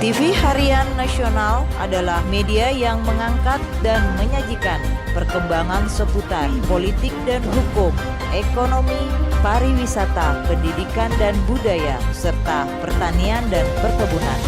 TV Harian Nasional adalah media yang mengangkat dan menyajikan perkembangan seputar politik dan hukum, ekonomi, pariwisata, pendidikan dan budaya, serta pertanian dan perkebunan.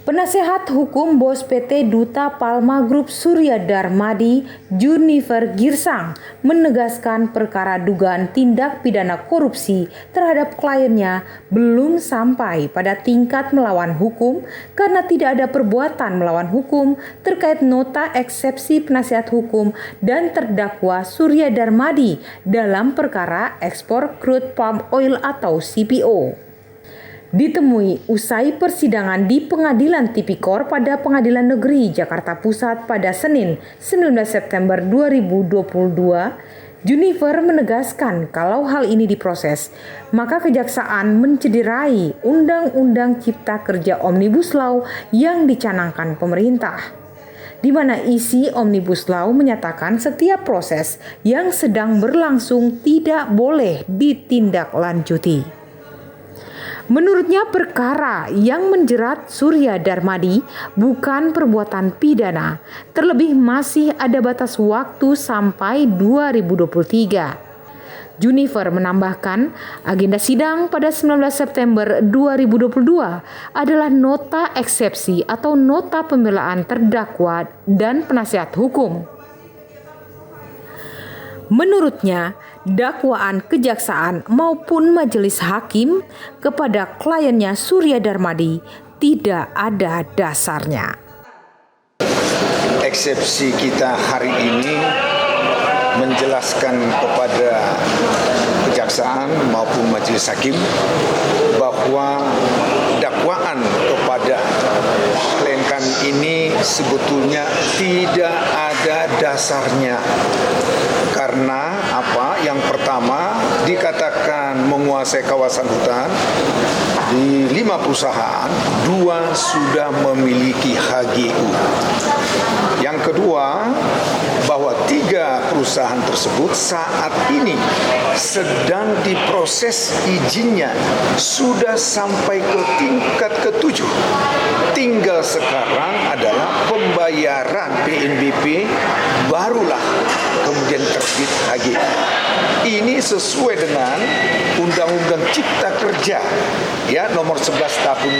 Penasehat Hukum Bos PT Duta Palma Group Surya Darmadi, Junifer Girsang, menegaskan perkara dugaan tindak pidana korupsi terhadap kliennya belum sampai pada tingkat melawan hukum karena tidak ada perbuatan melawan hukum terkait nota eksepsi penasehat hukum dan terdakwa Surya Darmadi dalam perkara ekspor crude palm oil atau CPO. Ditemui usai persidangan di Pengadilan Tipikor pada Pengadilan Negeri Jakarta Pusat pada Senin 19 September 2022, Junifer menegaskan kalau hal ini diproses, maka kejaksaan mencederai Undang-Undang Cipta Kerja Omnibus Law yang dicanangkan pemerintah, di mana isi Omnibus Law menyatakan setiap proses yang sedang berlangsung tidak boleh ditindaklanjuti. Menurutnya perkara yang menjerat Surya Darmadi bukan perbuatan pidana, terlebih masih ada batas waktu sampai 2023. Junifer menambahkan, agenda sidang pada 19 September 2022 adalah nota eksepsi atau nota pembelaan terdakwa dan penasehat hukum. Menurutnya, dakwaan kejaksaan maupun majelis hakim kepada kliennya Surya Darmadi tidak ada dasarnya. Eksepsi kita hari ini menjelaskan kepada kejaksaan maupun majelis hakim bahwa dakwaan kepada klien kami ini sebetulnya tidak ada dasarnya. Karena apa? Yang pertama, dikatakan menguasai kawasan hutan di 5 perusahaan, 2 sudah memiliki HGU. Yang kedua, bahwa 3 perusahaan tersebut saat ini sedang diproses izinnya, sudah sampai ke tingkat ke-7. Tinggal sekarang adalah pembayaran PNBP, barulah kemudian terbit HGU. Ini sesuai dengan Undang-Undang Cipta Kerja ya nomor 11 tahun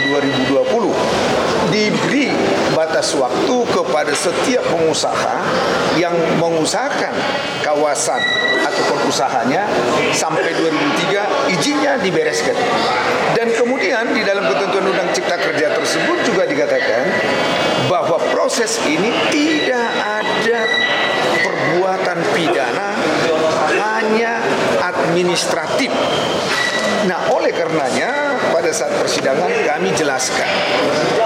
2020. Diberi batas waktu kepada setiap pengusaha yang mengusahakan kawasan ataupun usahanya sampai 2003 izinnya dibereskan. Dan kemudian di dalam ketentuan Undang Cipta Kerja tersebut juga dikatakan bahwa proses ini tidak ada perbuatan pidana, hanya administratif. Nah, oleh karenanya pada saat persidangan kami jelaskan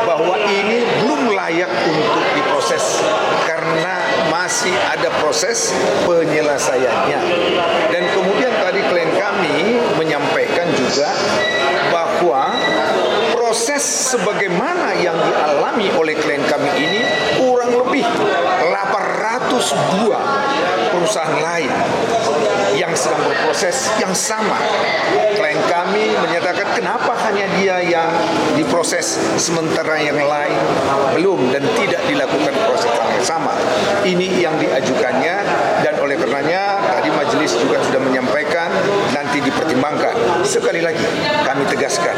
bahwa ini belum layak untuk diproses karena masih ada proses penyelesaiannya. Dan kemudian tadi klien kami menyampaikan juga bahwa proses sebagaimana yang dialami oleh klien kami ini kurang lebih 802 perusahaan lain yang sedang berproses yang sama. Klien kami menyatakan kenapa hanya dia yang diproses sementara yang lain belum dan tidak dilakukan proses yang sama. Ini yang diajukannya dan oleh karenanya tadi majelis juga sudah menyampaikan nanti dipertimbangkan. Sekali lagi kami tegaskan,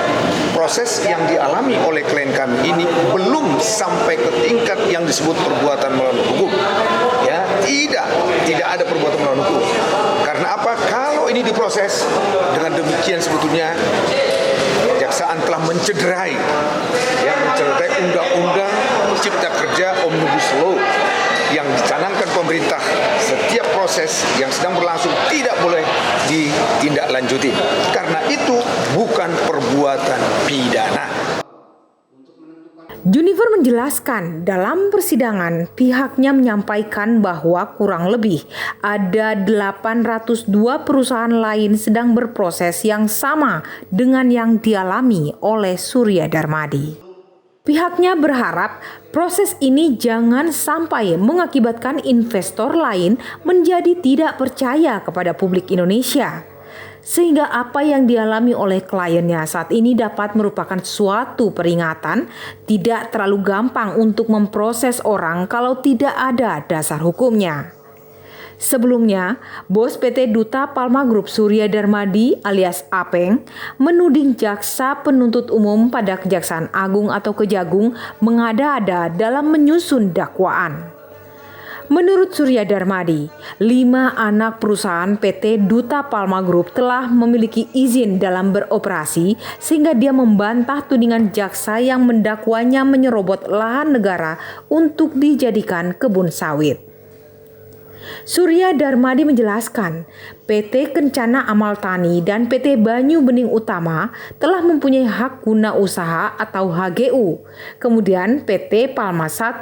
proses yang dialami oleh klien kami ini belum sampai ke tingkat yang disebut perbuatan melawan hukum. Ya, tidak ada perbuatan melawan hukum. Karena apa? Kalau ini diproses dengan demikian sebetulnya kejaksaan telah mencederai Undang-Undang Cipta Kerja Omnibus Law yang dicanangkan pemerintah. Setiap proses yang sedang berlangsung tidak boleh ditindaklanjuti. Karena itu bukan perbuatan pidana. Junifer menjelaskan dalam persidangan pihaknya menyampaikan bahwa kurang lebih ada 802 perusahaan lain sedang berproses yang sama dengan yang dialami oleh Surya Darmadi. Pihaknya berharap proses ini jangan sampai mengakibatkan investor lain menjadi tidak percaya kepada publik Indonesia. sehingga apa yang dialami oleh kliennya saat ini dapat merupakan suatu peringatan tidak terlalu gampang untuk memproses orang kalau tidak ada dasar hukumnya. Sebelumnya, bos PT Duta Palma Group Surya Darmadi alias Apeng menuding jaksa penuntut umum pada Kejaksaan Agung atau Kejagung mengada-ada dalam menyusun dakwaan. Menurut Surya Darmadi, 5 anak perusahaan PT Duta Palma Group telah memiliki izin dalam beroperasi sehingga dia membantah tudingan jaksa yang mendakwanya menyerobot lahan negara untuk dijadikan kebun sawit. Surya Darmadi menjelaskan, PT Kencana Amal Tani dan PT Banyu Bening Utama telah mempunyai hak guna usaha atau HGU. Kemudian PT Palma I,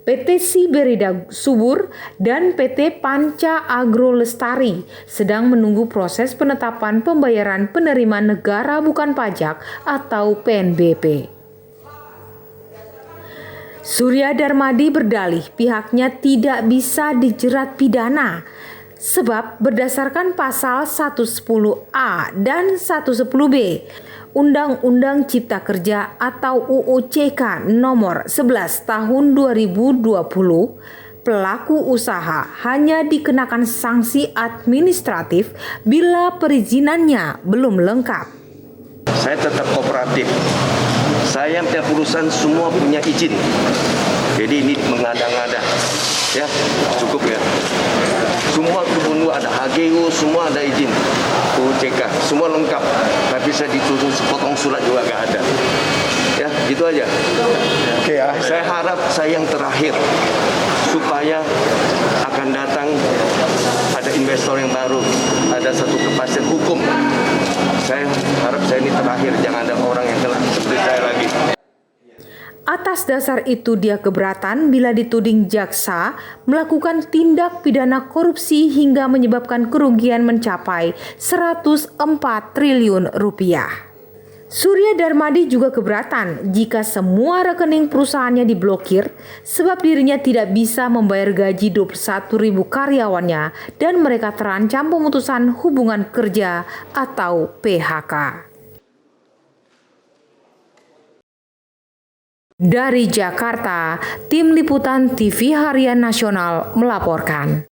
PT Siberida Subur, dan PT Panca Agro Lestari sedang menunggu proses penetapan pembayaran penerimaan negara bukan pajak atau PNBP. Surya Darmadi berdalih pihaknya tidak bisa dijerat pidana sebab berdasarkan pasal 110A dan 110B Undang-Undang Cipta Kerja atau UU CK nomor 11 tahun 2020, pelaku usaha hanya dikenakan sanksi administratif bila perizinannya belum lengkap. Saya tetap kooperatif. Saya punya perusahaan semua punya izin. Jadi ini mengada-ngada. Ya, cukup ya. Semua kebun ada HGU, semua ada izin. UCK, semua lengkap. Tapi saya dituduh sepotong surat juga gak ada. Ya, gitu aja. Oke ya. Saya harap saya yang terakhir supaya akan datang ada investor yang baru, ada satu kepastian hukum. Saya harap saya ini terakhir, jangan ada orang yang kena seperti saya lagi. Atas dasar itu dia keberatan bila dituding jaksa melakukan tindak pidana korupsi hingga menyebabkan kerugian mencapai 104 triliun rupiah. Surya Darmadi juga keberatan jika semua rekening perusahaannya diblokir sebab dirinya tidak bisa membayar gaji 21.000 karyawannya dan mereka terancam pemutusan hubungan kerja atau PHK. Dari Jakarta, Tim Liputan TV Harian Nasional melaporkan.